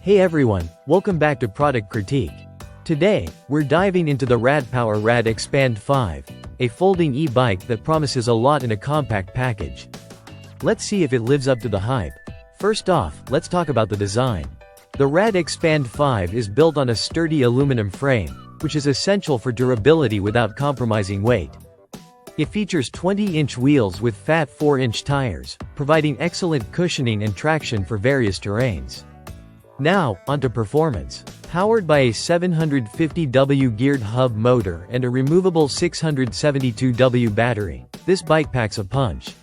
Hey everyone, welcome back to Product Critique. Today, we're diving into the RadPower RadExpand 5, a folding e-bike that promises a lot in a compact package. Let's see if it lives up to the hype. First off, let's talk about the design. The RadExpand 5 is built on a sturdy aluminum frame, which is essential for durability without compromising weight. It features 20-inch wheels with fat 4-inch tires, providing excellent cushioning and traction for various terrains. Now, onto performance. Powered by a 750W geared hub motor and a removable 672W battery, this bike packs a punch.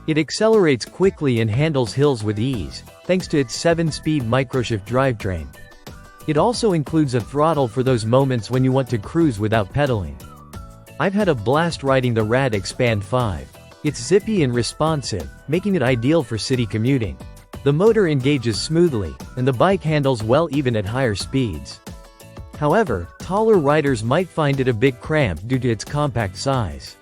It accelerates quickly and handles hills with ease, thanks to its 7-speed microshift drivetrain. It also includes a throttle for those moments when you want to cruise without pedaling. I've had a blast riding the RadExpand 5. It's zippy and responsive, making it ideal for city commuting. The motor engages smoothly, and the bike handles well even at higher speeds. However, taller riders might find it a bit cramped due to its compact size.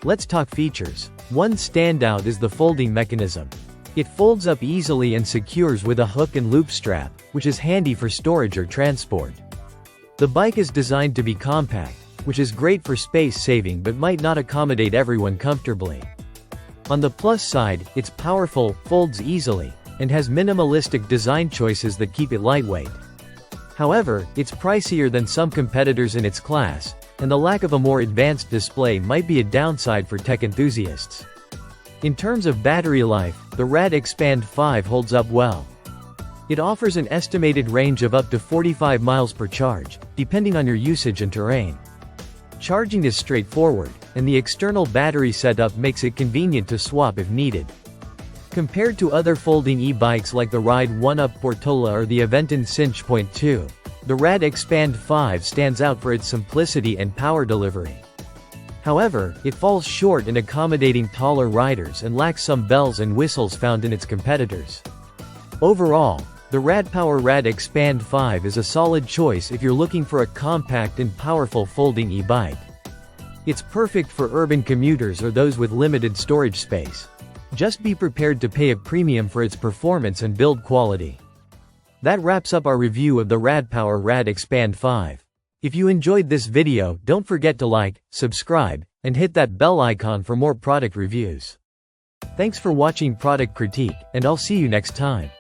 Let's talk features. One standout is the folding mechanism. It folds up easily and secures with a hook and loop strap, which is handy for storage or transport. The bike is designed to be compact, which is great for space saving but might not accommodate everyone comfortably. On the plus side, it's powerful, folds easily, and has minimalistic design choices that keep it lightweight. However, it's pricier than some competitors in its class, and the lack of a more advanced display might be a downside for tech enthusiasts. In terms of battery life, the RadExpand 5 holds up well. It offers an estimated range of up to 45 miles per charge, depending on your usage and terrain. Charging is straightforward, and the external battery setup makes it convenient to swap if needed. Compared to other folding e-bikes like the Ride 1-Up Portola or the Aventon Cinch Point 2, the RadExpand 5 stands out for its simplicity and power delivery. However, it falls short in accommodating taller riders and lacks some bells and whistles found in its competitors. Overall, the RadPower RadExpand 5 is a solid choice if you're looking for a compact and powerful folding e-bike. It's perfect for urban commuters or those with limited storage space. Just be prepared to pay a premium for its performance and build quality. That wraps up our review of the RadPower RadExpand 5. If you enjoyed this video, don't forget to like, subscribe, and hit that bell icon for more product reviews. Thanks for watching Product Critique, and I'll see you next time.